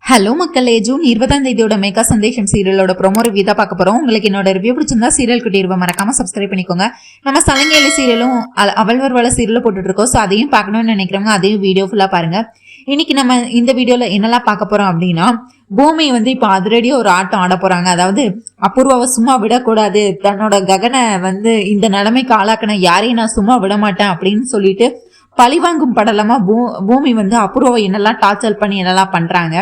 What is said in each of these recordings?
Hello மக்களே, June 20ஆம் Megha சந்தேஷம் சீரியலோட promo review தான் பார்க்க போறோம். உங்களுக்கு என்னோட ரிவ்யூ பிடிச்சிருந்தா சீரியல் குட்டி இருப்ப மறக்காம சப்ஸ்கிரைப் பண்ணிக்கோங்க. நம்ம சலங்கேலி சீரியலும் அவள் வருவாள சீரியலும் போட்டுட்டு இருக்கோம். ஸோ அதையும் பார்க்கணும்னு நினைக்கிறவங்க அதையும் வீடியோ ஃபுல்லா பாருங்க. இன்னைக்கு நம்ம இந்த வீடியோல என்னெல்லாம் பார்க்க போறோம் அப்படின்னா, பூமி இப்போ அதிரடியா ஒரு ஆட்டம் ஆட போறாங்க. அதாவது அபூர்வாவை சும்மா விடக்கூடாது, தன்னோட ககனை இந்த நிலைமைக்கு ஆளாக்கின யாரையும் நான் சும்மா விட மாட்டேன் அப்படின்னு சொல்லிட்டு பழிவாங்கும் படலமா பூமி அபூர்வாவை என்னெல்லாம் டார்ச்சர் பண்ணி என்னெல்லாம் பண்றாங்க.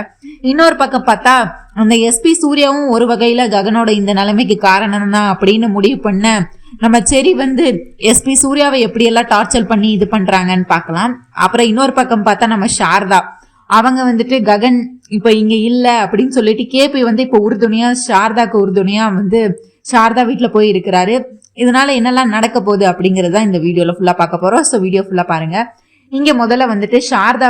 இன்னொரு பக்கம் பார்த்தா அந்த எஸ்பி சூர்யாவும் ஒரு வகையில ககனோட இந்த நிலைமைக்கு காரணம் தான் அப்படின்னு முடிவு பண்ண நம்ம செரி எஸ்பி சூர்யாவை எப்படியெல்லாம் டார்ச்சர் பண்ணி இது பண்றாங்கன்னு பார்க்கலாம். அப்புறம் இன்னொரு பக்கம் பார்த்தா நம்ம சாரதா அவங்க ககன் இப்ப இங்க இல்ல அப்படின்னு சொல்லிட்டு கேபி இப்ப உறுதுணையா சாரதாக்கு உறுதுணையா சாரதா வீட்டுல போய் இருக்கிறாரு. இதனால என்னெல்லாம் நடக்க போகுது அப்படிங்கறத இந்த வீடியோல ஃபுல்லா பார்க்க போறோம். ஸோ வீடியோ ஃபுல்லா பாருங்க. இங்க முதல்ல சாரதா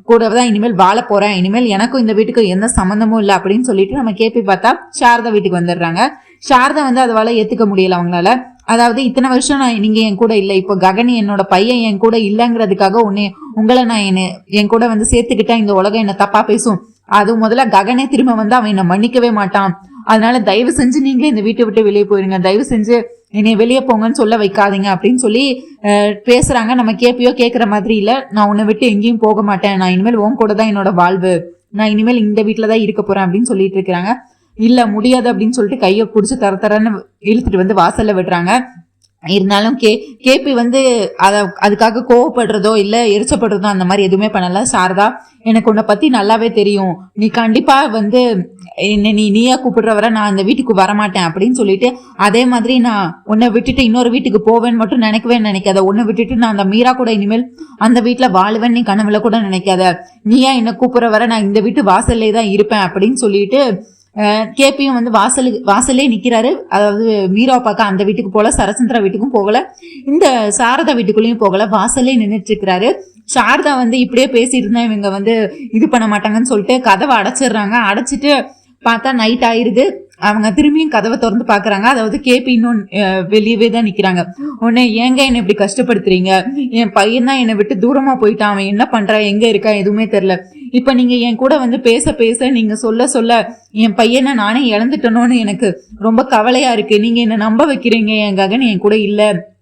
கூட தான் இனிமேல் வாழ போறேன், இனிமேல் எனக்கும் இந்த வீட்டுக்கு எந்த சம்மந்தமும் இல்லை அப்படின்னு சொல்லிட்டு நம்ம கேபி பார்த்தா சாரதா வீட்டுக்கு வந்துடுறாங்க. சாரதா அதவால ஏத்துக்க முடியல அவங்களால. அதாவது இத்தனை வருஷம் நீங்க என் கூட இல்லை, இப்போ ககன் என்னோட பையன் என் கூட இல்லைங்கிறதுக்காக உங்களை நான் என் கூட சேர்த்துக்கிட்டா இந்த உலகம் என்ன தப்பா பேசும். அது முதல்ல ககனே திரும்ப அவன் என்ன மன்னிக்கவே மாட்டான். அதனால தயவு செஞ்சு நீங்களே இந்த வீட்டை விட்டு வெளியே போயிருங்க, தயவு செஞ்சு என்னை வெளியே போங்கன்னு சொல்ல வைக்காதீங்க அப்படின்னு சொல்லி பேசுறாங்க. நம்ம கேப்பியோ கேட்கற மாதிரி இல்ல, நான் உன்னை விட்டு எங்கேயும் போக மாட்டேன், நான் இனிமேல் உன் கூட தான் என்னோட வாழ்வு, நான் இனிமேல் இந்த வீட்டுலதான் இருக்க போறேன் அப்படின்னு சொல்லிட்டு இருக்கிறாங்க. இல்ல முடியாது அப்படின்னு சொல்லிட்டு கையை பிடிச்சி தரன்னு இழுத்துட்டு வாசல்ல விடுறாங்க. இருந்தாலும் கேபி அதுக்காக கோவப்படுறதோ இல்ல எரிச்சப்படுறதோ அந்த மாதிரி எதுவுமே பண்ணல. சாரதா, எனக்கு உன்னை பத்தி நல்லாவே தெரியும், நீ கண்டிப்பா என்ன நீயா கூப்பிடுற வர நான் இந்த வீட்டுக்கு வரமாட்டேன் அப்படின்னு சொல்லிட்டு, அதே மாதிரி நான் உன்னை விட்டுட்டு இன்னொரு வீட்டுக்கு போவேன்னு மட்டும் நினைக்காத, உன்னை விட்டுட்டு நான் அந்த மீரா கூட இனிமேல் அந்த வீட்டுல வாழுவேன் நீ கனவுல கூட நினைக்காத, நீயா என்ன கூப்பிடுற வர நான் இந்த வீட்டு வாசல்லே தான் இருப்பேன் அப்படின்னு சொல்லிட்டு கேபியும் வாசலே நிக்கிறாரு. அதாவது மீராவை பார்க்க அந்த வீட்டுக்கு போல, சரச்சந்திரா வீட்டுக்கும் போகல, இந்த சாரதா வீட்டுக்குள்ளேயும் போகல, வாசலே நின்றுட்டு இருக்கிறாரு. சாரதா இப்படியே பேசிட்டு இருந்தா இவங்க இது பண்ண மாட்டாங்கன்னு சொல்லிட்டு கதவை அடைச்சிடுறாங்க. அடைச்சிட்டு பார்த்தா நைட் ஆயிருது. அவங்க திரும்பியும் கதவை திறந்து பாக்குறாங்க. அதாவது கேபி இன்னும் வெளியவே தான் நிக்கிறாங்க. உடனே ஏங்க என்ன இப்படி கஷ்டப்படுத்துறீங்க, என் பையன் தான் என்னை விட்டு தூரமா போயிட்டான், அவன் என்ன பண்றான் எங்க இருக்கான் எதுவுமே தெரியல, இப்ப நீங்க என் கூட பேச நீங்க சொல்ல என் பையனை நானே இழந்துட்டனோன்னு எனக்கு ரொம்ப கவலையா இருக்கு. நீங்க என்ன நம்ப வைக்கிறீங்க என் ககன் என் கூட இல்ல,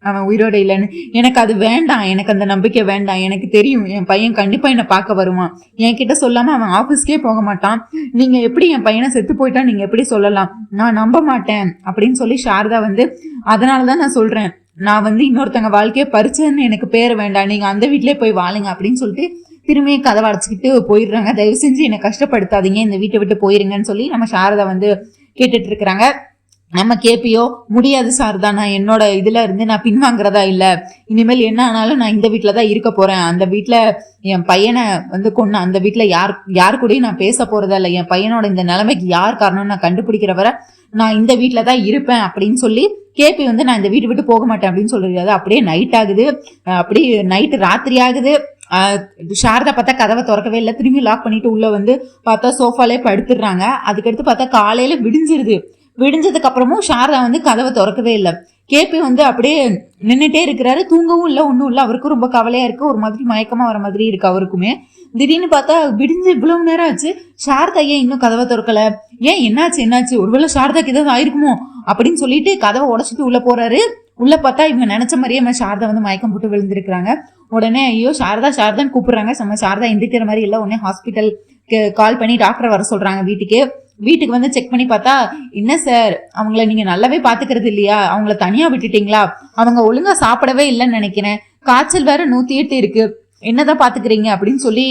அவன் உயிரோட இல்லைன்னு. எனக்கு அது வேண்டாம், எனக்கு அந்த நம்பிக்கை வேண்டாம். எனக்கு தெரியும் என் பையன் கண்டிப்பா என்னை பார்க்க வருவான், என்கிட்ட சொல்லாம அவன் ஆபீஸ்க்கே போக மாட்டான். நீங்க எப்படி என் பையனை செத்து போயிட்டா நீங்க எப்படி சொல்லலாம், நான் நம்ப மாட்டேன் அப்படின்னு சொல்லி சாரதா அதனாலதான் நான் சொல்றேன், நான் இன்னொருத்தங்க வாழ்க்கையை பறிச்சேன்னு எனக்கு பேர் வேண்டாம், நீங்க அந்த வீட்லயே போய் வாழுங்க அப்படின்னு சொல்லிட்டு திரும்பியும் கதவை அடைச்சிக்கிட்டு போயிடுறாங்க. தயவு செஞ்சு என்னை கஷ்டப்படுத்தாதீங்க, இந்த வீட்டை விட்டு போயிருங்கன்னு சொல்லி நம்ம சாரதா கேட்டுட்டு இருக்கிறாங்க. நம்ம கேபியோ முடியாது சாரதா, நான் என்னோட இதுல இருந்து நான் பின்வாங்குறதா இல்ல, இனிமேல் என்ன ஆனாலும் நான் இந்த வீட்டுலதான் இருக்க போறேன், அந்த வீட்டுல என் பையனை கொன்ன அந்த வீட்டுல யார் கூடயும் நான் பேச போறதா இல்ல, என் பையனோட இந்த நிலைமைக்கு யார் காரணம்னு நான் கண்டுபிடிக்கிற வரை நான் இந்த வீட்டுலதான் இருப்பேன் அப்படின்னு சொல்லி கேபி நான் இந்த வீட்டு விட்டு போக மாட்டேன் அப்படின்னு சொல்லிருக்காது. அப்படியே நைட் ஆகுது, அப்படியே நைட்டு ராத்திரி ஆகுது. சாரதா பார்த்தா கதவை திறக்கவே இல்லை, திரும்பி லாக் பண்ணிட்டு உள்ள பார்த்தா சோஃபாலே படுத்துடுறாங்க. அதுக்கடுத்து பார்த்தா காலையில விடிஞ்சதுக்கு அப்புறமும் சாரதா கதவை திறக்கவே இல்லை. கேபி அப்படியே நின்றுட்டே இருக்கிறாரு, தூங்கவும் இல்லை ஒன்றும் இல்லை. அவருக்கும் ரொம்ப கவலையா இருக்கு, ஒரு மாதிரி மயக்கமா வர மாதிரி இருக்கு அவருக்குமே. திடீர்னு பார்த்தா விடிஞ்சு இவ்வளவு நேரம் ஆச்சு, சாரதா ஏன் இன்னும் கதவை திறக்கல, ஏன் என்னாச்சு ஒருவேளை சாரதாக்கு ஏதாவது ஆயிருக்குமோ அப்படின்னு சொல்லிட்டு கதவை உடைச்சிட்டு உள்ள போறாரு. உள்ள பார்த்தா இவங்க நினைச்ச மாதிரியே சாரதா மயக்கம் போட்டு விழுந்திருக்கிறாங்க. உடனே ஐயோ சாரதான்னு கூப்பிடுறாங்க. நம்ம சாரதா எந்திரிக்கிற மாதிரி இல்லை. உடனே ஹாஸ்பிட்டல் கால் பண்ணி டாக்டரை வர சொல்றாங்க. வீட்டுக்கு செக் பண்ணி பார்த்தா, என்ன சார் அவங்கள நீங்க நல்லாவே பாத்துக்கிறது இல்லையா, அவங்கள தனியா விட்டுட்டீங்களா, அவங்க ஒழுங்கா சாப்பிடவே இல்லைன்னு நினைக்கிறேன், காய்ச்சல் வேற 108 இருக்கு, என்னதான் பாத்துக்கிறீங்க அப்படின்னு சொல்லி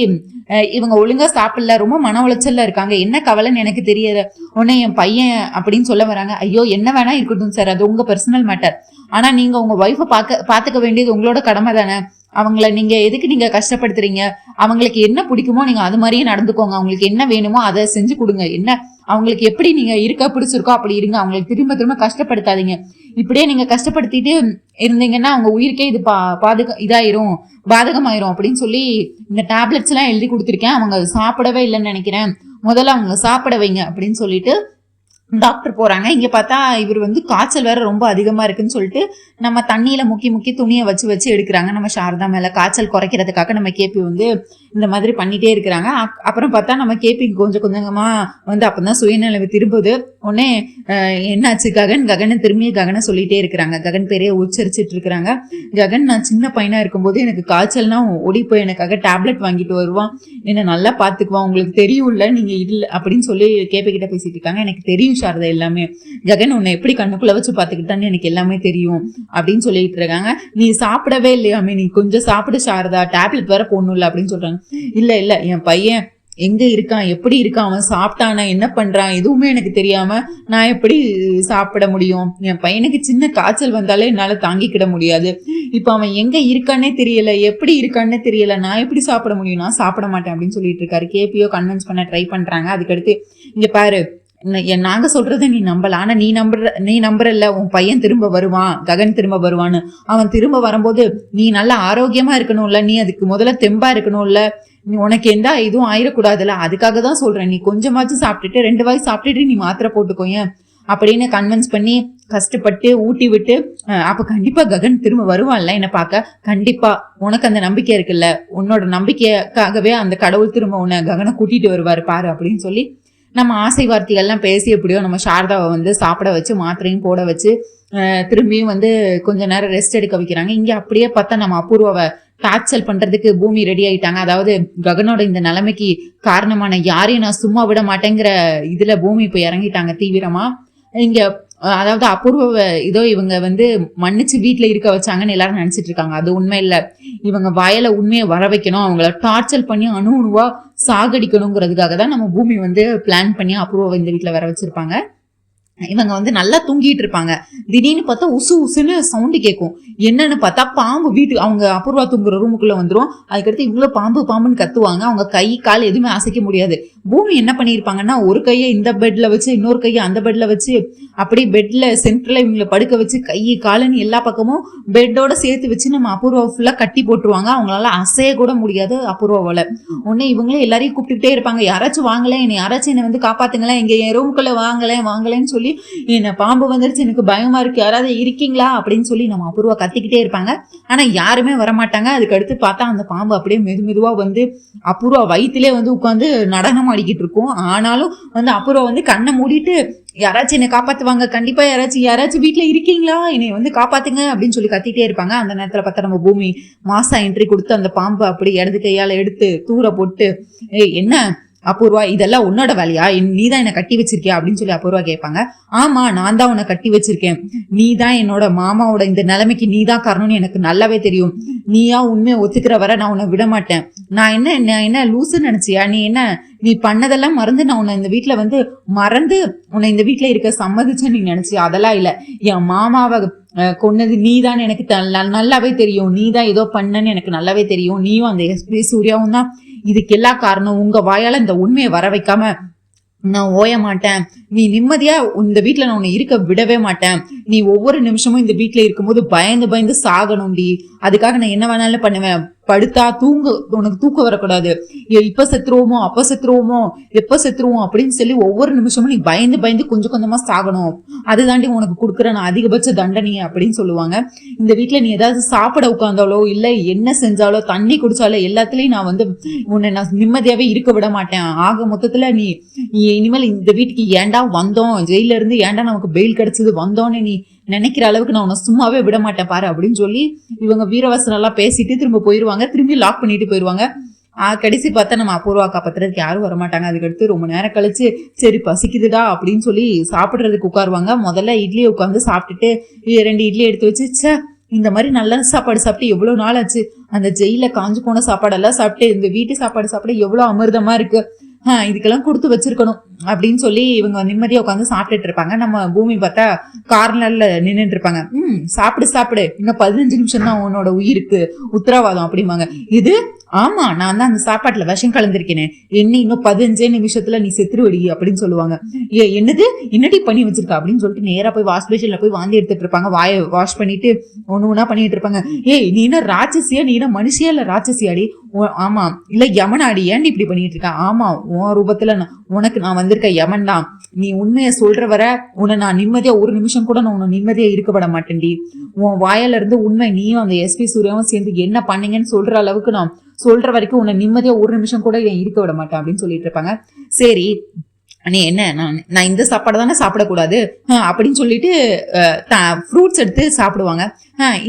இவங்க ஒழுங்கா சாப்பிடல, ரொம்ப மன உளைச்சல்ல இருக்காங்க, என்ன கவலைன்னு எனக்கு தெரியல. உடனே என் பையன் அப்படின்னு சொல்ல வராங்க. ஐயோ என்ன வேணா இருக்கட்டும் சார், அது உங்க பர்சனல் மேட்டர், ஆனா நீங்க உங்க ஒய்ஃபை பாத்துக்க வேண்டியது உங்களோட கடமை தானே, அவங்கள நீங்க எதுக்கு நீங்க கஷ்டப்படுத்துறீங்க, அவங்களுக்கு என்ன பிடிக்குமோ நீங்க அது மாதிரியே நடந்துக்கோங்க, அவங்களுக்கு என்ன வேணுமோ அதை செஞ்சு கொடுங்க, என்ன அவங்களுக்கு எப்படி நீங்க இருக்க பிடிச்சிருக்கோ அப்படி இருங்க, அவங்களுக்கு திரும்ப கஷ்டப்படுத்தாதீங்க, இப்படியே நீங்க கஷ்டப்படுத்திட்டு இருந்தீங்கன்னா அவங்க உயிருக்கே இது பாதகமாயிரும் அப்படின்னு சொல்லி இந்த டேப்லெட்ஸ் எல்லாம் எழுதி கொடுத்துருக்கேன், அவங்க சாப்பிடவே இல்லைன்னு நினைக்கிறேன், முதல்ல அவங்க சாப்பிட வைங்க அப்படின்னு சொல்லிட்டு டாக்டர் போறாங்க. இங்க பார்த்தா இவர் வந்து காய்ச்சல் வேற ரொம்ப அதிகமா இருக்குன்னு சொல்லிட்டு நம்ம தண்ணியில முக்கி முக்கி துணியை வச்சு வச்சு எடுக்கிறாங்க. நம்ம சாரதா மேல காய்ச்சல் குறைக்கிறதுக்காக நம்ம கேபி வந்து இந்த மாதிரி பண்ணிட்டே இருக்கிறாங்க. அப்புறம் பார்த்தா நம்ம கேபிக்கு கொஞ்சம் கொஞ்சமா வந்து அப்பதான் சுயநிலைவு திரும்புது. உடனே என்னாச்சு ககன் திரும்பி ககனை சொல்லிட்டே இருக்கிறாங்க. ககன் பேரையே உச்சரிச்சிட்டு இருக்கிறாங்க. ககன், நான் சின்ன பையனா இருக்கும்போது எனக்கு காய்ச்சல்னா ஓடி போய் எனக்காக டேப்லெட் வாங்கிட்டு வருவான், என்ன நல்லா பாத்துக்குவான், உங்களுக்கு தெரியும்ல நீங்க இல்ல அப்படின்னு சொல்லி கேபி கிட்ட பேசிட்டு இருக்காங்க. எனக்கு தெரியும் சாரதா எல்லாமே, ககன் உன்னை எப்படி கண்ணுக்குள்ள வச்சு பாத்துக்கிட்டான்னு எனக்கு எல்லாமே தெரியும் அப்படின்னு சொல்லிட்டு இருக்காங்க. நீ சாப்பிடவே இல்லையாமே, நீ கொஞ்சம் சாப்பிடு சாரதா, டேப்லெட் வேற போடணும்ல அப்படின்னு சொல்றாங்க. இல்ல என் பையன் எங்க இருக்கான், எப்படி இருக்கான், அவன் சாப்பிட்டானா, என்ன பண்றான், எதுவுமே எனக்கு தெரியாம நான் எப்படி சாப்பிட முடியும்? என் பையனுக்கு சின்ன காய்ச்சல் வந்தாலே என்னால தாங்கிக்கிட முடியாது. இப்ப அவன் எங்க இருக்கானே தெரியல, எப்படி இருக்கானே தெரியல, நான் எப்படி சாப்பிட முடியும்? நான் சாப்பிட மாட்டேன் அப்படின்னு சொல்லிட்டு இருக்காரு. கேபியோ கன்வின்ஸ் பண்ண ட்ரை பண்றாங்க. அதுக்கடுத்து இங்க பாரு, நாங்க சொல்றத நீ நம்பல, ஆனா நீ நம்புறல்ல, உன் பையன் திரும்ப வருவான், ககன் திரும்ப வருவான்னு. அவன் திரும்ப வரும்போது நீ நல்லா ஆரோக்கியமா இருக்கணும்ல, நீ அதுக்கு முதல்ல தெம்பா இருக்கணும்ல, நீ உனக்கு எந்த இதுவும் ஆயிடக்கூடாதுல்ல, அதுக்காக தான் சொல்றேன். நீ கொஞ்சமாச்சும் சாப்பிட்டுட்டு 2 வாய் சாப்பிட்டுட்டு நீ மாத்திரை போட்டுக்கோயேன் அப்படின்னு கன்வின்ஸ் பண்ணி கஷ்டப்பட்டு ஊட்டி விட்டு, அப்ப கண்டிப்பா ககன் திரும்ப வருவான்ல என்ன பார்க்க, கண்டிப்பா உனக்கு அந்த நம்பிக்கை இருக்குல்ல, உன்னோட நம்பிக்கைக்காகவே அந்த கடவுள் திரும்ப உன்னை ககனை கூட்டிட்டு வருவாரு பாரு அப்படின்னு சொல்லி நம்ம ஆசை வார்த்தைகள்லாம் பேசி எப்படியோ நம்ம சாரதாவை வந்து சாப்பிட வச்சு மாத்திரையும் போட வச்சு திரும்பியும் வந்து கொஞ்ச நேரம் ரெஸ்ட் எடுக்க வைக்கிறாங்க. இங்க அப்படியே பார்த்தா நம்ம அபூர்வாவை டார்ச்சல் பண்றதுக்கு பூமி ரெடி ஆயிட்டாங்க. அதாவது ககனோட இந்த நிலைமைக்கு காரணமான யாரையும் நான் சும்மா விட மாட்டேங்கிற இதுல பூமி இப்ப இறங்கிட்டாங்க தீவிரமா. இங்க அதாவது அபூர்வ இதோ இவங்க வந்து மன்னிச்சு வீட்டுல இருக்க வச்சாங்கன்னு எல்லாரும் நினைச்சிட்டு இருக்காங்க. அது உண்மை இல்ல. இவங்க வயல உண்மையை வர வைக்கணும், அவங்கள டார்ச்சல் பண்ணி அணுவா சாகடிக்கணுங்கிறதுக்காக தான் நம்ம பூமி வந்து பிளான் பண்ணி அபூர்வ இந்த வீட்டுல வர வச்சிருப்பாங்க. இவங்க வந்து நல்லா தூங்கிட்டு இருப்பாங்க. திடீர்னு பார்த்தா உசு உசுன்னு சவுண்டு கேட்கும். என்னன்னு பார்த்தா பாம்பு வீட்டு அவங்க அபூர்வா தூங்குற ரூமுக்குள்ள வந்துடும். அதுக்கடுத்து இவங்களும் பாம்பு பாம்புன்னு கத்துவாங்க. அவங்க கை கால் எதுவுமே அசைக்க முடியாது. பூமி என்ன பண்ணியிருப்பாங்கன்னா, ஒரு கையை இந்த பெட்ல வச்சு இன்னொரு கையை அந்த பெட்ல வச்சு அப்படி பெட்ல சென்டர்ல இவங்களை படுக்க வச்சு கை காலுன்னு எல்லா பக்கமும் பெட்டோட சேர்த்து வச்சு நம்ம அபூர்வா ஃபுல்லா கட்டி போட்டுருவாங்க. அவங்களால அசைய கூட முடியாது அபூர்வாவால. உடனே இவங்களே எல்லாரையும் கூப்பிட்டுக்கிட்டே இருப்பாங்க, யாராச்சும் வாங்கல, யாராச்சும் என்னை வந்து காப்பாத்துங்களேன், எங்க என் ரூமுக்குள்ள வாங்கலேன்னு சொல்லி, என்ன பாம்பு வந்துருச்சு, எனக்கு பயமா இருக்கு, யாராவது இருக்கீங்களா அப்படின்னு சொல்லி நம்ம அபூர்வா கத்திக்கிட்டே இருப்பாங்க. ஆனா யாருமே வரமாட்டாங்க. அதுக்கு அடுத்து பார்த்தா அந்த பாம்பு அப்படியே மெதுவா வந்து அபூர்வா வயிற்றிலே வந்து உட்காந்து நடனம் ஆடிக்கிட்டு இருக்கும். ஆனாலும் வந்து அபூர்வா வந்து கண்ணை மூடிட்டு, யாராச்சும் என்னை காப்பாத்துவாங்க, கண்டிப்பா யாராச்சும் வீட்டுல இருக்கீங்களா, என்னை வந்து காப்பாத்துங்க அப்படின்னு சொல்லி கத்திட்டே இருப்பாங்க. அந்த நேரத்துல பார்த்தா நம்ம பூமி மாசா என்ட்ரி கொடுத்து அந்த பாம்பு அப்படி இடது கையால எடுத்து தூர போட்டு, என்ன அபூர்வா இதெல்லாம் உன்னோட வேலையா, நீதான் என்னை கட்டி வச்சிருக்கியா அப்படின்னு சொல்லி அபூர்வா கேட்பாங்க. ஆமா, நான் தான் உன்னை கட்டி வச்சிருக்கேன், நீ தான் என்னோட மாமாவோட இந்த நிலைமைக்கு நீ தான் காரணம்னு எனக்கு நல்லாவே தெரியும். நீயா உண்மையை ஒத்துக்கிற வர நான் உன்னை விட மாட்டேன். நான் என்ன லூசுன்னு நினைச்சியா, நீ பண்ணதெல்லாம் மறந்து நான் உன்னை இந்த வீட்டுல வந்து மறந்து உன்னை இந்த வீட்டுல இருக்க சம்மதிச்சு நீ நினைச்சியா? அதெல்லாம் இல்ல. என் மாமாவை கொன்னது நீதான் எனக்கு நல்லாவே தெரியும். நீதான் ஏதோ பண்ணன்னு எனக்கு நல்லாவே தெரியும். நீயும் அந்த எஸ்பி சூர்யாவும் தான் இதுக்கு எல்லா காரணம். உங்க வாயால இந்த உண்மையை வர வைக்காம நான் ஓய மாட்டேன். நீ நிம்மதியா இந்த வீட்டுல நான் உன்னை இருக்க விடவே மாட்டேன். நீ ஒவ்வொரு நிமிஷமும் இந்த வீட்டுல இருக்கும்போது பயந்து சாகணும்டி. அதுக்காக நான் என்ன வேணாலும் பண்ணுவேன். படுத்தா உனக்கு தூக்கம் வரக்கூடாது. இப்ப செத்துருவோமோ, அப்ப செத்துருவோமோ, எப்ப செத்துருவோம் அப்படின்னு சொல்லி ஒவ்வொரு நிமிஷமும் நீ பயந்து கொஞ்சம் கொஞ்சமா சாகணும். அதுதாண்டி உனக்கு கொடுக்குற நான் அதிகபட்ச தண்டனை அப்படின்னு சொல்லுவாங்க. இந்த வீட்டுல நீ ஏதாவது சாப்பிட உட்கார்ந்தாலோ இல்ல என்ன செஞ்சாலோ தண்ணி குடிச்சாலோ எல்லாத்துலயும் நான் வந்து உன்னை நான் நிம்மதியாவே இருக்க விட மாட்டேன். ஆக மொத்தத்துல நீ இனிமேல் இந்த வீட்டுக்கு ஏன்டா வந்தோம், ஜெயில இருந்து ஏன்டா நமக்கு பெயில் கிடைச்சது வந்தோன்னு நீ நினைக்கிற அளவுக்கு நான் உன்னை சும்மாவே விட மாட்டேன் பாரு அப்படின்னு சொல்லி இவங்க வீரவசனம் எல்லாம் பேசிட்டு திரும்ப போயிருவாங்க. திரும்பி லாக் பண்ணிட்டு போயிருவாங்க. கடைசி பார்த்தா நம்ம அபூர்வா காப்பாத்துறதுக்கு யாரும் வரமாட்டாங்க. அதுக்கடுத்து ரொம்ப நேரம் கழிச்சு சரி பசிக்குதுடா அப்படின்னு சொல்லி சாப்பிடுறதுக்கு உட்காருவாங்க. முதல்ல இட்லியை உட்காந்து சாப்பிட்டுட்டு 2 இட்லி எடுத்து வச்சு, இந்த மாதிரி நல்ல சாப்பாடு சாப்பிட்டு எவ்வளவு நாள் ஆச்சு, அந்த ஜெயில காஞ்சு போன சாப்பாடெல்லாம் சாப்பிட்டு இந்த வீட்டு சாப்பாடு சாப்பிட எவ்வளவு அமிர்தமா இருக்கு, இதுக்கெல்லாம் கொடுத்து வச்சிருக்கணும் அப்படின்னு சொல்லி இவங்க நிம்மதியா உட்காந்து சாப்பிட்டுட்டு இருப்பாங்க. நம்ம பூமி பார்த்தா கார்னர்ல நின்றுட்டு இருப்பாங்க. சாப்பிடு இன்னும் 15 நிமிஷம் தான் உன்னோட உயிருக்கு உத்தரவாதம் அப்படிம்பாங்க. இது ஆமா நான் தான் அந்த சாப்பாட்டுல விஷம் கலந்திருக்கேனே, இன்னும் 15 நிமிஷத்துல நீ செத்துருவடி அப்படின்னு சொல்லுவாங்க. என்னது என்னடி பண்ணி வச்சிருக்க அப்படின்னு சொல்லிட்டு நேரா போய் வாஷ் பேஷன்ல போய் வாந்தி எடுத்துட்டு இருப்பாங்க. வாயை வாஷ் பண்ணிட்டு ஒண்ணு ஒண்ணா பண்ணிட்டு இருப்பாங்க. நீ என்ன ராட்சசியா, நீ என்ன மனுஷியா இல்ல ராட்சசியாடி? ஆமா இல்ல யமனாடி, ஏன்டி இப்படி பண்ணிட்டு இருக்க? ஆமா உன் ரூபத்துல உனக்கு நான் வந்திருக்க யமன் தான். நீ உண்மையை சொல்ற வர உன்னை நான் நிம்மதியா ஒரு நிமிஷம் கூட நான் உன்னை நிம்மதியா இருக்க விட மாட்டேன்டி. உன் வாயில இருந்து உண்மை நீயும் அந்த எஸ்பி சூர்யாவும் சேர்ந்து என்ன பண்ணீங்கன்னு சொல்ற அளவுக்கு நான் சொல்ற வரைக்கும் உன்னை நிம்மதியா ஒரு நிமிஷம் கூட இருக்க விட மாட்டேன் அப்படின்னு சொல்லிட்டு இருப்பாங்க. சரி நீ என்ன, நான் இந்த சாப்பாடு தானே சாப்பிடக்கூடாது அப்படின்னு சொல்லிட்டு ஃப்ரூட்ஸ் எடுத்து சாப்பிடுவாங்க.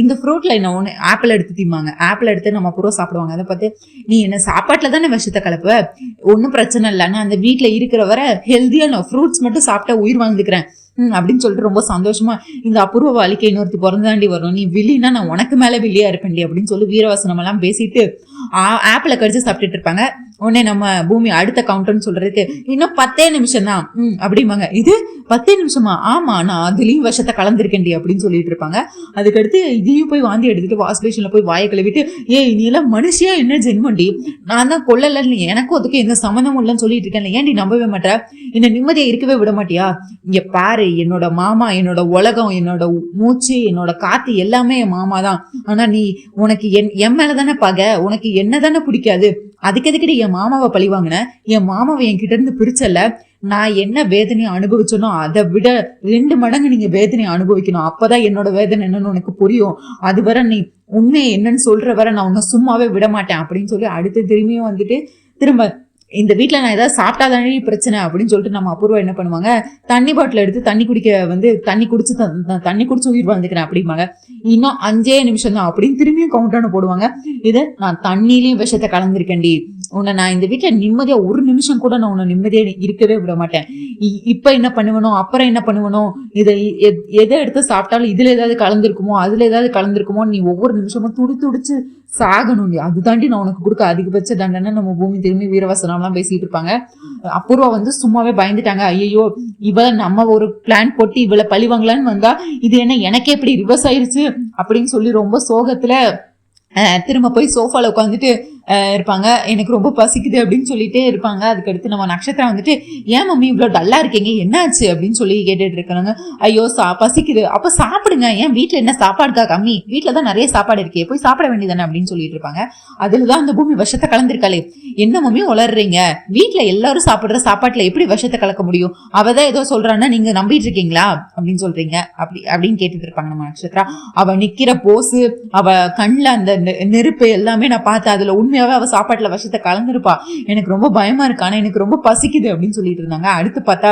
இந்த ஃப்ரூட்ல என்ன ஒன்று ஆப்பிள் எடுத்து திம்பாங்க. ஆப்பிள் எடுத்து நம்ம பூரா சாப்பிடுவாங்க. அதை பார்த்து நீ என்ன சாப்பாட்டுல தானே விஷத்தை கலப்ப, ஒன்றும் பிரச்சனை இல்லை, நான் அந்த வீட்டில் இருக்கிற வர ஹெல்த்தியா நான் ஃப்ரூட்ஸ் மட்டும் சாப்பிட்டா உயிர் வாழ்ந்துக்கிறேன் அப்படின்னு சொல்லிட்டு ரொம்ப சந்தோஷமா இந்த அபூர்வ வாழ்க்கை இன்னொருத்தி பிறந்தாண்டி வரும், நீ வில்லினா நான் உனக்கு மேல வில்லியா இருப்பேன்டி அப்படின்னு சொல்லி வீரவசனம் எல்லாம் பேசிட்டு ஆப்பிளை கடிச்சு சாப்பிட்டுட்டு இருப்பாங்க. உடனே நம்ம பூமி அடுத்த கவுண்டர்னு சொல்றதுக்கு இன்னும் 10 நிமிஷம் தான் அப்படிம்பாங்க. இது 10 நிமிஷமா? ஆமா நான் அதுலயும் விஷத்தை கலந்துருக்கேன்டி அப்படின்னு சொல்லிட்டு இருப்பாங்க. அதுக்கடுத்து இதையும் போய் வாந்தி எடுத்துட்டு வாஷ் பேஷன்ல போய் வாயை கழுவிட்டு நீ எல்லாம் மனுஷியா என்ன ஜென்மண்டி, நான் தான் கொல்லல, எனக்கும் அதுக்கு எந்த சம்மந்தமும் இல்லைன்னு சொல்லிட்டு இருக்கேன், ஏன்டி நம்பவே மாட்டேன், என்ன நிம்மதியா இருக்கவே விட மாட்டியா? இங்க பாரு, என்னோட மாமா என்னோட உலகம், என்னோட மூச்சு, என்னோட காத்து எல்லாமே என் மாமா தான். ஆனா நீ உனக்கு என் மேலதானே பகை, உனக்கு என்ன தானே பிடிக்காது, அதுக்கு எதுக்கிட்ட என் மாமாவை பழி வாங்கின, என் மாமாவை என்கிட்ட இருந்து பிரிச்சல, நான் என்ன வேதனையை அனுபவிச்சனோ அதை விட 2 மடங்கு நீங்க வேதனையை அனுபவிக்கணும், அப்பதான் என்னோட வேதனை என்னன்னு உனக்கு புரியும், அது வர நீ உண்மையை என்னன்னு சொல்ற வர நான் உன்னை சும்மாவே விட மாட்டேன் அப்படின்னு சொல்லி அடுத்து திரும்பியும் வந்துட்டு திரும்ப இந்த வீட்டுல நான் ஏதாவது சாப்பிட்டாதானே பிரச்சனை அப்படின்னு சொல்லிட்டு நம்ம அபூர்வா என்ன பண்ணுவாங்க, தண்ணி பாட்டில் எடுத்து தண்ணி குடிக்க தண்ணி குடிச்சு உயிர் வாழ்ந்துக்கிறேன் அப்படிம்பாங்க. இன்னும் 5 நிமிஷம் தான் அப்படின்னு திரும்பியும் கவுண்டர்னு போடுவாங்க. இதை நான் தண்ணிலையும் விஷத்தை கலந்துருக்கேன்டி, உன்னை நான் இந்த வீட்டுல நிம்மதியா ஒரு நிமிஷம் கூட நான் உன்னை நிம்மதியா இருக்கவே விட மாட்டேன், இப்ப என்ன பண்ணுவனும் அப்புறம் என்ன பண்ணுவனும், இதை எதை எடுத்து சாப்பிட்டாலும் இதுல ஏதாவது கலந்துருக்குமோ அதுல ஏதாவது கலந்துருக்குமோ, நீ ஒவ்வொரு நிமிஷமும் துடிச்சு சாகணும், அது தாண்டி நான் உனக்கு கொடுக்க அதிகபட்ச தண்டனை நம்ம பூமி திரும்பி வீரவசனம் எல்லாம் பேசிட்டு இருப்பாங்க. அபூர்வா சும்மாவே பயந்துட்டாங்க. ஐயோ இவளை நம்ம ஒரு பிளான் போட்டு இவளை பழி வாங்கலான்னு வந்தா இது என்ன எனக்கே இப்படி ரிவர்ஸ் ஆயிருச்சு அப்படின்னு சொல்லி ரொம்ப சோகத்துல திரும்ப போய் சோஃபால உட்காந்துட்டு இருப்பாங்க. எனக்கு ரொம்ப பசிக்குது அப்படின்னு சொல்லிட்டே இருப்பாங்க. அதுக்கடுத்து நம்ம நட்சத்திரா ஏன் மம்மி இவ்வளோ டல்லா இருக்கீங்க, என்னாச்சு அப்படின்னு சொல்லி கேட்டுட்டு இருக்காங்க. ஐயோ பசிக்குது, அப்ப சாப்பிடுங்க, ஏன் வீட்டுல என்ன சாப்பாடுக்கா கம்மி, வீட்டுல தான் நிறைய சாப்பாடு இருக்கே, போய் சாப்பிட வேண்டியதானே அப்படின்னு சொல்லிட்டு இருப்பாங்க. அதுலதான் அந்த பூமி விஷத்தை கலந்துருக்காளே, என்ன மம்மி உளர்றீங்க, வீட்டுல எல்லாரும் சாப்பிடுற சாப்பாட்டுல எப்படி விஷத்தை கலக்க முடியும், அவதான் ஏதோ சொல்றான்னா நீங்க நம்பிட்டு இருக்கீங்களா அப்படின்னு சொல்றீங்க அப்படின்னு கேட்டுட்டு இருப்பாங்க நம்ம நட்சத்திரா. அவ நிக்கிற போசு, அவ கண்ணுல அந்த நெருப்பு எல்லாமே நான் பார்த்தேன், அதுல உண்மையாவே அவ சாப்பாட்டுல விஷத்தை கலந்துருப்பா, எனக்கு ரொம்ப பயமா இருக்கு, ஆனா எனக்கு ரொம்ப பசிக்குது அப்படின்னு சொல்லிட்டு இருந்தாங்க. அடுத்து பார்த்தா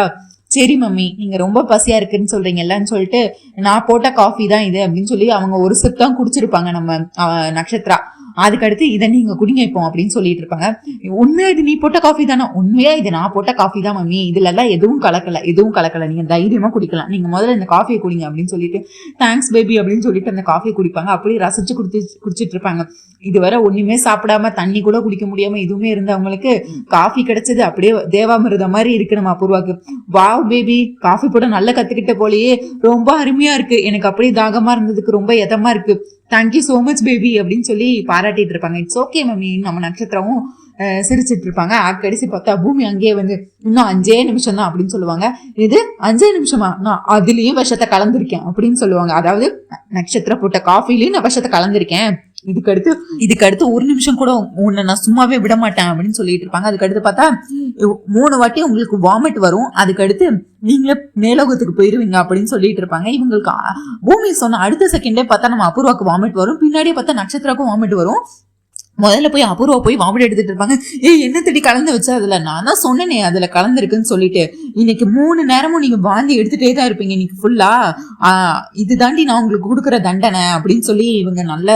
சரி மம்மி நீங்க ரொம்ப பசியா இருக்குன்னு சொல்றீங்கல்லன்னு சொல்லிட்டு நான் போட்ட காஃபி தான் இது அப்படின்னு சொல்லி அவங்க ஒரு சிப் தான் குடிச்சிருப்பாங்க நம்ம நட்சத்திரா. அதுக்கடுத்து இதை நீங்க குடிங்க இப்போ அப்படின்னு சொல்லிட்டு இருப்பாங்க. உண்மையா இது நீ போட்ட காஃபி தானே? உண்மையா இது நான் போட்ட காஃபி தான் மம்மி, இதுல எல்லாம் எதுவும் கலக்கல, நீங்க தைரியமா குடிக்கலாம், நீங்க முதல்ல இந்த காஃபியை குடிங்க அப்படின்னு சொல்லிட்டு தேங்க்ஸ் பேபி அப்படின்னு சொல்லிட்டு அந்த காஃபியை குடிப்பாங்க. அப்படியே ரசிச்சு குடிச்சிட்டு இருப்பாங்க. இதுவரை ஒண்ணுமே சாப்பிடாம தண்ணி கூட குடிக்க முடியாம எதுவுமே இருந்தவங்களுக்கு காஃபி கிடைச்சது அப்படியே தேவாமிருத மாதிரி இருக்கு நம்ம அபூர்வாக்கு. வாவ் பேபி, காஃபி போட நல்லா கத்துக்கிட்ட போலயே, ரொம்ப அருமையா இருக்கு, எனக்கு அப்படியே தாகமா இருந்ததுக்கு ரொம்ப எதமா இருக்கு, தேங்க்யூ சோ மச் பேபி அப்படின்னு சொல்லி பாராட்டிட்டு இருப்பாங்க. இட்ஸ் ஓகே மம்மி நம்ம நட்சத்திரமும் சிரிச்சிட்டு இருப்பாங்க. கடைசி பார்த்தா பூமி அங்கேயே இன்னும் 5 நிமிஷம் தான் அப்படின்னு சொல்லுவாங்க. இது 5 நிமிஷமா, நான் அதுலயும் விஷத்தை கலந்துருக்கேன் அப்படின்னு சொல்லுவாங்க. அதாவது நட்சத்திரம் போட்ட காஃபிலையும் நான் விஷத்தை கலந்துருக்கேன், இதுக்கு அடுத்து ஒரு நிமிஷம் கூட உன்னை நான் சும்மாவே விட மாட்டேன் அப்படின்னு சொல்லிட்டு இருப்பாங்க. அதுக்கடுத்து பார்த்தா 3 வாட்டி உங்களுக்கு வாமிட் வரும், அதுக்கடுத்து நீங்களே மேலோகத்துக்கு போயிருவீங்க அப்படின்னு சொல்லிட்டு இருப்பாங்க. இவங்களுக்கு பூமி சொன்ன அடுத்த செகண்டே பார்த்தா நம்ம அபூர்வாக்கு வாமிட் வரும், பின்னாடியே பார்த்தா நட்சத்திராக்கும் வாமிட் வரும். முதல்ல போய் அபூர்வா போய் வாமிட் எடுத்துட்டு இருப்பாங்க. என்ன தடி கலந்து வச்சா, அதுல நான் தான் சொன்னேனே அதுல கலந்துருக்குன்னு சொல்லிட்டு, இன்னைக்கு 3 நேரமும் நீங்க வாந்தி எடுத்துட்டே தான் இருப்பீங்க இன்னைக்கு ஃபுல்லா, இது தாண்டி நான் உங்களுக்கு கொடுக்குற தண்டனை அப்படின்னு சொல்லி இவங்க நல்ல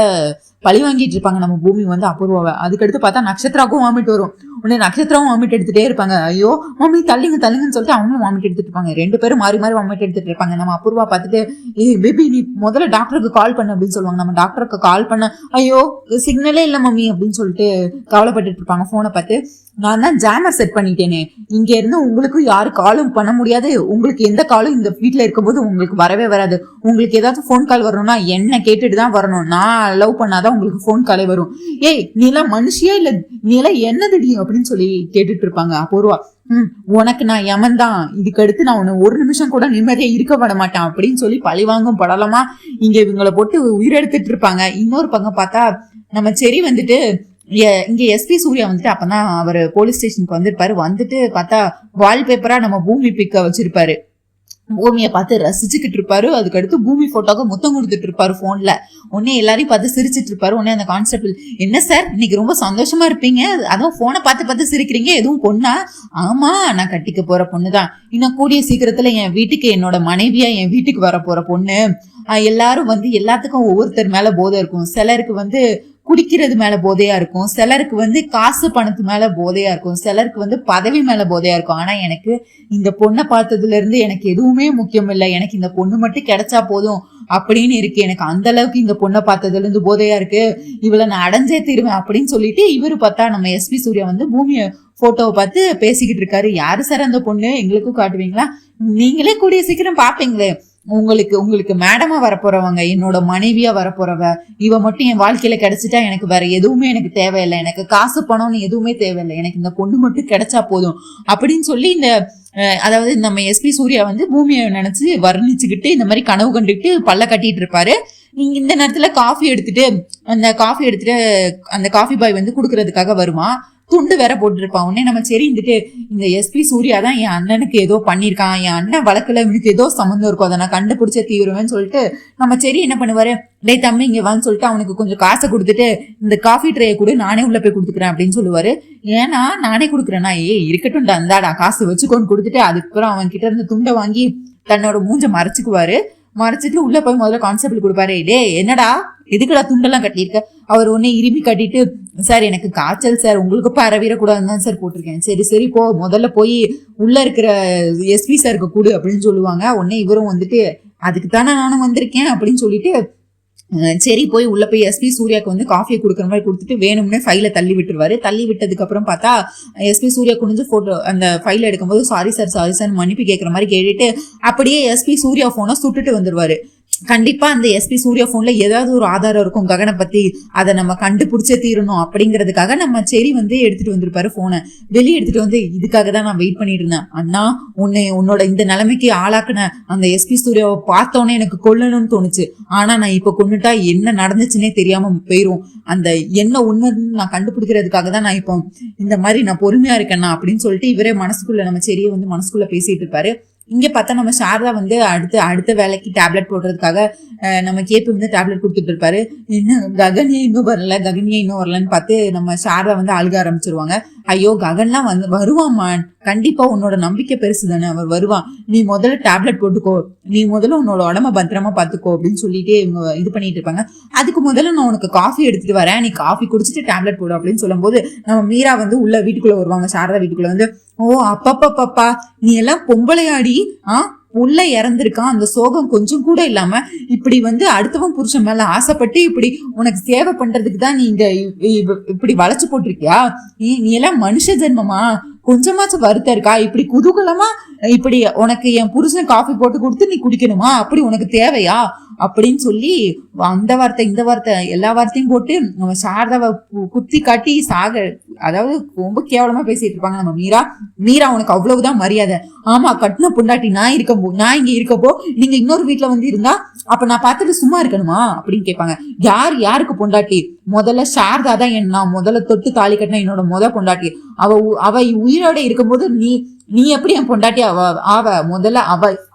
பழி வாங்கிட்டு இருப்பாங்க நம்ம பூமி அபூர்வாவை. அதுக்கடுத்து பார்த்தா நட்சத்திராக்கும் வாமிட் வரும். உடனே நட்சத்திரம் வாமிட் எடுத்துட்டே இருப்பாங்க. ஐயோ மம்மி தள்ளுங்கன்னு சொல்லிட்டு அவங்களும் வாமிட் எடுத்துட்டு இருப்பாங்க. 2 பேரும் மாறி வாமிட் எடுத்துட்டு இருப்பாங்க. நம்ம அபூர்வா பார்த்துட்டு பேபி நீ முதல்ல டாக்டருக்கு கால் பண்ண அப்படின்னு சொல்லுவாங்க. நம்ம டாக்டருக்கு கால் பண்ண ஐயோ சிக்னலே இல்லை மம்மி அப்படின்னு சொல்லிட்டு கவலைப்பட்டு இருப்பாங்க போனை பார்த்து. நான் தான் ஜாமர் செட் பண்ணிட்டேனே, இங்க இருந்து உங்களுக்கு யாரு காலும் பண்ண முடியாது, உங்களுக்கு எந்த காலும் இந்த வீட்டுல இருக்கும்போது உங்களுக்கு வரவே வராது. உங்களுக்கு ஏதாவது போன் கால் வரணும்னா என்ன கேட்டுட்டு தான் வரணும், நான் லவ் பண்ணாதான் உங்களுக்கு போன் காலே வரும். ஏய் நீ எல்லாம் மனுஷியா இல்ல, நீ எல்லாம் என்னதுடி அப்படின்னு சொல்லி கேட்டுட்டு இருப்பாங்க அபூர்வா. உனக்கு நான் யமன் தான், இதுக்கு அடுத்து நான் உன்னை ஒரு நிமிஷம் கூட நிம்மதியா இருக்க விட மாட்டேன் அப்படின்னு சொல்லி பழிவாங்கும் படலமா இங்க இவங்களை போட்டு உயிரெடுத்துட்டு இருப்பாங்க. இன்னொரு பக்கம் பார்த்தா நம்ம செரி வந்துட்டு இங்க எஸ்பி சூர்யா வந்துட்டு அப்பதான் அவர் போலீஸ் ஸ்டேஷனுக்கு வந்திருப்பாரு. வந்துட்டு பார்த்தா வால்பேப்பரா நம்ம பூமி பிக்க வச்சிருப்பாரு. பூமியை பார்த்து ரசிச்சுக்கிட்டு இருப்பாரு. அதுக்கடுத்து பூமி போட்டோக்கு முத்தம் கொடுத்துட்டு இருப்பாரு போன்ல. உடனே எல்லாரையும் பார்த்து சிரிச்சிட்டு இருப்பாரு. உடனே அந்த கான்ஸ்டபிள், என்ன சார் இன்னைக்கு ரொம்ப சந்தோஷமா இருப்பீங்க, அதுவும் போனை பார்த்து சிரிக்கிறீங்க, எதுவும் பொண்ணா? ஆமா, நான் கட்டிக்க போற பொண்ணுதான், இன்னும் கூடிய சீக்கிரத்துல என் வீட்டுக்கு என்னோட மனைவியா என் வீட்டுக்கு வர போற பொண்ணு. எல்லாரும் வந்து எல்லாத்துக்கும் ஒவ்வொருத்தர் மேல போதை இருக்கும். சிலருக்கு வந்து குடிக்கிறது மேல போதையா இருக்கும், சிலருக்கு வந்து காசு பணத்து மேல போதையா இருக்கும், சிலருக்கு வந்து பதவி மேல போதையா இருக்கும். ஆனா எனக்கு இந்த பொண்ணை பார்த்ததுல இருந்து எனக்கு எதுவுமே முக்கியம் இல்லை, எனக்கு இந்த பொண்ணு மட்டும் கிடைச்சா போதும் அப்படின்னு இருக்கு. எனக்கு அந்த அளவுக்கு இந்த பொண்ணை பார்த்ததுல இருந்து போதையா இருக்கு, இவளை நான் அடைஞ்சே தீருவேன் அப்படின்னு சொல்லிட்டு இவரு பார்த்தா நம்ம எஸ்பி சூர்யா வந்து பூமியை போட்டோவை பார்த்து பேசிக்கிட்டு இருக்காரு. யாரு சார் அந்த பொண்ணு, எங்களுக்கும் காட்டுவீங்களா? நீங்களே கூடிய சீக்கிரம் பாப்பீங்களே, உங்களுக்கு மேடமா வரப்போறவங்க, என்னோட மனைவியா வரப்போறவ, இவ மட்டும் என் வாழ்க்கையில கிடைச்சிட்டா எனக்கு வேற எதுவுமே எனக்கு தேவையில்லை, எனக்கு காசு பணம்னு எதுவுமே தேவையில்லை, எனக்கு இந்த பொண்ணு மட்டும் கிடைச்சா போதும் அப்படின்னு சொல்லி இந்த அதாவது நம்ம எஸ்பி சூர்யா வந்து பூமியை நினைச்சு வர்ணிச்சுக்கிட்டு இந்த மாதிரி கனவு கண்டுகிட்டு பல்ல கட்டிட்டு இருப்பாரு. நீங்க இந்த நேரத்துல காஃபி எடுத்துட்டு அந்த காஃபி பாய் வந்து குடுக்கறதுக்காக வருவான். துண்டு வேற போட்டுருப்பான். உடனே நம்ம சரி இருந்துட்டு இந்த எஸ்பி சூர்யா தான் என் அண்ணனுக்கு ஏதோ பண்ணிருக்கான், என் அண்ணன் வழக்குல இவனுக்கு ஏதோ சம்மந்தம் இருக்கும், அதை நான் கண்டுபிடிச்ச தீவிரவேன்னு சொல்லிட்டு நம்ம சரி என்ன பண்ணுவாரு, டேய் தம்பி இங்க வான்னு சொல்லிட்டு அவனுக்கு கொஞ்சம் காசை கொடுத்துட்டு இந்த காஃபி ட்ரேயை கூட நானே உள்ள போய் கொடுத்துக்கிறேன் அப்படின்னு சொல்லுவாரு. ஏன்னா நானே கொடுக்குறேன்னா, இருக்கட்டும் அந்தாடா காசு வச்சுக்கோன்னு கொடுத்துட்டு அதுக்கப்புறம் அவன் கிட்ட இருந்து துண்டை வாங்கி தன்னோட மூஞ்ச மறைச்சிட்டு உள்ள போய் முதல்ல கான்ஸ்டபிள் கொடுப்பாரு. டே என்னடா எதுக்குடா துண்டெல்லாம் கட்டியிருக்க? அவர் உடனே இருமி கட்டிட்டு, சார் எனக்கு காய்ச்சல் சார், உங்களுக்கு பரவிடக்கூடாதுன்னு தான் சார் போட்டிருக்கேன். சரி போ, முதல்ல போய் உள்ள இருக்கிற எஸ்பி சாருக்கு கூடு அப்படின்னு சொல்லுவாங்க. உடனே இவரும் வந்துட்டு அதுக்கு தானே நானும் வந்திருக்கேன் அப்படின்னு சொல்லிட்டு சரி போய் உள்ள போய் எஸ்பி சூர்யாவுக்கு வந்து காஃபியை கொடுக்குற மாதிரி கொடுத்துட்டு வேணும்னே ஃபைலை தள்ளி விட்டுருவாரு. தள்ளி விட்டதுக்கு அப்புறம் பார்த்தா எஸ்பி சூர்யா குனிஞ்சு போட்டோ அந்த ஃபைல் எடுக்கும்போது சாரி சார் மன்னிப்பு கேட்குற மாதிரி கேட்டுட்டு அப்படியே எஸ்பி சூர்யா போனை சுட்டுட்டு வந்துருவாரு. கண்டிப்பா அந்த எஸ்பி சூர்யா போன்ல ஏதாவது ஒரு ஆதாரம் இருக்கும் ககனை பத்தி, அதை நம்ம கண்டுபிடிச்சே தீரணும் அப்படிங்கிறதுக்காக நம்ம சரி வந்து எடுத்துட்டு வந்திருப்பாரு போனை. வெளியே எடுத்துட்டு வந்து இதுக்காக தான் நான் வெயிட் பண்ணிட்டு இருந்தேன் அண்ணா, உன்னோட இந்த நிலைமைக்கு ஆளாக்குன அந்த எஸ்பி சூர்யாவை பார்த்தோன்னே எனக்கு கொல்லணும்னு தோணுச்சு. ஆனா நான் இப்ப கொண்டுட்டா என்ன நடந்துச்சுன்னே தெரியாம போயிரும், அந்த என்ன உண்மைன்னு நான் கண்டுபிடிக்கிறதுக்காக தான் நான் இப்போ இந்த மாதிரி நான் பொறுமையா இருக்கேன்னா அப்படின்னு சொல்லிட்டு இவரே மனசுக்குள்ள நம்ம சரியை வந்து மனசுக்குள்ள பேசிட்டு இருப்பாரு. இங்க பார்த்தா நம்ம சாரதா வந்து அடுத்த வேலைக்கு டேப்லெட் போடுறதுக்காக நம்ம கேப்பு வந்து டேப்லெட் கொடுத்துட்டு இருப்பாரு. இன்னும் ககனியா இன்னும் வரலன்னு பார்த்து நம்ம சாரதா வந்து அழுக ஆரம்பிச்சிருவாங்க. ஐயோ ககன்லாம் வந்து வருவாம்மா, கண்டிப்பா உன்னோட நம்பிக்கை பெருசு தானே, அவர் வருவான், நீ முதல்ல டேப்லெட் போட்டுக்கோ, நீ முதல்ல உன்னோட உடம்ப பத்திரமா பாத்துக்கோ அப்படின்னு சொல்லிட்டு இவங்க இது பண்ணிட்டு இருப்பாங்க. அதுக்கு முதல்ல நான் உனக்கு காஃபி எடுத்துட்டு வரேன், நீ காஃபி குடிச்சிட்டு டேப்லெட் போடு அப்படின்னு சொல்லும் போது நம்ம மீரா வந்து உள்ள வீட்டுக்குள்ள வருவாங்க. சாரதா வீட்டுக்குள்ள வந்து, ஓ அப்பப்பா நீ எல்லாம் பொம்பளையாடி, உள்ள இறந்திருக்கான், அந்த சோகம் கொஞ்சம் கூட இல்லாம இப்படி வந்து அடுத்தவன் புருஷன் மேல ஆசைப்பட்டு இப்படி உனக்கு சேவை பண்றதுக்கு தான் நீ இந்த இப்படி வளைச்சு போட்டிருக்கியா? நீ எல்லாம் மனுஷ ஜென்மமா? கொஞ்சமாச்சும் வருத்தம் இருக்கா? இப்படி குதூகலமா இப்படி உனக்கு என் புருஷன் காஃபி போட்டு கொடுத்து நீ குடிக்கணுமா? அப்படி உனக்கு தேவையா அப்படின்னு சொல்லி அந்த வார்த்தை இந்த வார்த்தை எல்லா வார்த்தையும் போட்டு நம்ம சாரதாவை குத்தி காட்டி அதாவது ரொம்ப கேவலமா பேசிட்டு இருப்பாங்க. நம்ம மீரா உனக்கு அவ்வளவுதான் மரியாதை? ஆமா, கட்டின பொண்டாட்டி நான் இங்க இருக்கப்போ நீங்க இன்னொரு வீட்டுல வந்து இருந்தா அப்ப நான் பார்த்துட்டு சும்மா இருக்கணுமா அப்படின்னு கேட்பாங்க. யாருக்கு பொண்டாட்டி? முதல்ல சாரதா தான் நான் முதல்ல தொட்டு தாலி கட்டின என்னோட பொண்டாட்டி. அவ உயிரோட இருக்கும்போது நீ எப்படி என் பொண்டாட்டி? முதல்ல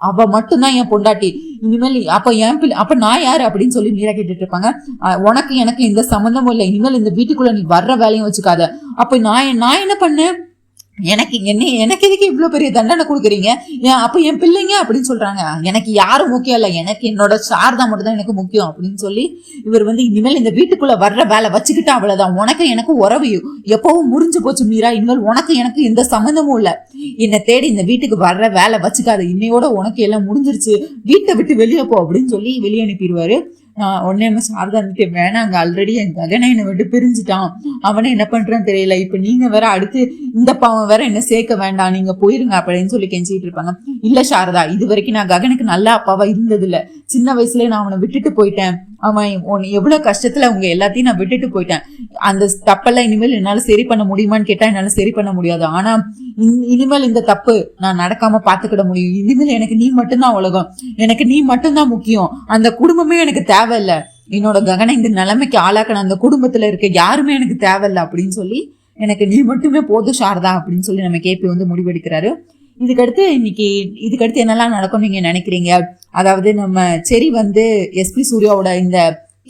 அவ மட்டும்தான் என் பொண்டாட்டி. இனிமேல் அப்ப நான் யாரு அப்படின்னு சொல்லி மீரா கேட்டுட்டு இருப்பாங்க. உனக்கு எனக்கு எந்த சம்பந்தமும் இல்லை, இனிமேல் இந்த வீட்டுக்குள்ள நீ வர்ற வேலையும் வச்சுக்காத. அப்ப நான் என்ன பண்ணேன்? எனக்கு எதுக்கு இவ்வளவு பெரிய தண்டனை கொடுக்குறீங்க? அப்ப என் பிள்ளைங்க அப்படின்னு சொல்றாங்க. எனக்கு யாரும் முக்கியம் இல்ல, எனக்கு என்னோட சாரதா மட்டும் தான் எனக்கு முக்கியம் அப்படின்னு சொல்லி இவர் வந்து இனிமேல் இந்த வீட்டுக்குள்ள வர்ற வேலை வச்சுக்கிட்டா அவ்வளவுதான், உனக்கு எனக்கு உறவு எப்பவும் முறிஞ்சு போச்சு மீரா, இனிமேல் உனக்கு எனக்கு எந்த சம்மந்தமும் இல்ல, என்னை தேடி இந்த வீட்டுக்கு வர்ற வேலை வச்சுக்காத, இன்னையோட உனக்கு எல்லாம் முடிஞ்சிருச்சு, வீட்டை விட்டு வெளியே போ அப்படின்னு சொல்லி வெளியே அனுப்பிடுவாரு. உடனே நம்ம சாரதா வந்துட்டு வேணாங்க, ஆல்ரெடி என் ககனை என்னை விட்டு பிரிஞ்சுட்டான், அவனை என்ன பண்றான்னு தெரியல, இப்ப நீங்க வேற அடுத்து இந்த பாவம் வேற என்ன சேர்க்க வேண்டாம், நீங்க போயிருங்க அப்படின்னு சொல்லி கெஞ்சிட்டு இருப்பாங்க. இல்ல சாரதா, இது வரைக்கும் நான் ககனுக்கு நல்ல அப்பாவா இருந்தது இல்ல, சின்ன வயசுல நான் அவனை விட்டுட்டு போயிட்டேன், அவன் எவ்வளவு கஷ்டத்துல அவங்க எல்லாத்தையும் நான் விட்டுட்டு போயிட்டேன், அந்த தப்பெல்லாம் இனிமேல் என்னால சரி பண்ண முடியுமான்னு கேட்டா என்னால சரி பண்ண முடியாது, ஆனா இனிமேல் இந்த தப்பு நான் நடக்காம பாத்துக்கிட முடியும், இனிமேல் எனக்கு நீ மட்டும்தான் உலகம், எனக்கு நீ மட்டும்தான் முக்கியம், அந்த குடும்பமே எனக்கு தேவையில்லை, என்னோட ககனை இந்த நிலைமைக்கு ஆளாக்கணும், அந்த குடும்பத்துல இருக்க யாருமே எனக்கு தேவையில்லை அப்படின்னு சொல்லி எனக்கு நீ மட்டுமே போதும் சாரதா அப்படின்னு சொல்லி நம்ம கேபி வந்து முடிவெடுக்கிறாரு. இதுக்கடுத்து என்னெல்லாம் நடக்கும் நீங்க நினைக்கிறீங்க? அதாவது நம்ம செரி வந்து எஸ்பி சூர்யாவோட இந்த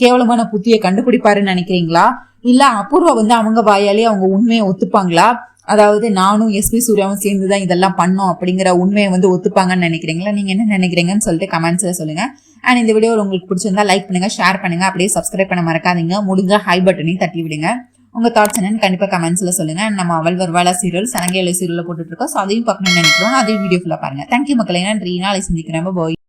கேவலமான புத்தியை கண்டுபிடிப்பாருன்னு நினைக்கிறீங்களா, இல்ல அபூர்வா வந்து அவங்க வாயாலே அவங்க உண்மையை ஒத்துப்பாங்களா, அதாவது நானும் எஸ்பி சூர்யாவும் சேர்ந்துதான் இதெல்லாம் பண்ணோம் அப்படிங்கிற உண்மையை வந்து ஒத்துப்பாங்கன்னு நினைக்கிறீங்களா? நீங்க என்ன நினைக்கிறீங்கன்னு சொல்லிட்டு கமெண்ட்ஸ்ல சொல்லுங்க. அண்ட் இந்த வீடியோ உங்களுக்கு பிடிச்சிருந்தா லைக் பண்ணுங்க, ஷேர் பண்ணுங்க, அப்படியே சப்ஸ்கிரைப் பண்ண மறக்காதீங்க, முடிஞ்சா ஹை பட்டனையும் தட்டி விடுங்க. உங்க தாட்ஸ் என்னன்னு கண்டிப்பா கமெண்ட்ஸ்ல சொல்லுங்க. நம்ம அவள் வருவாளா சீரியல் சரங்கேல சீரியல்ல போட்டுட்டு இருக்கோம், ஸோ அதையும் பார்க்கணும்னு நினைக்கிறோம், அதையும் வீடியோ ஃபுல்லா பாருங்க. தேங்க்யூ மக்களே, நன்றி, நாளை சந்திக்கிறேன், பாய்.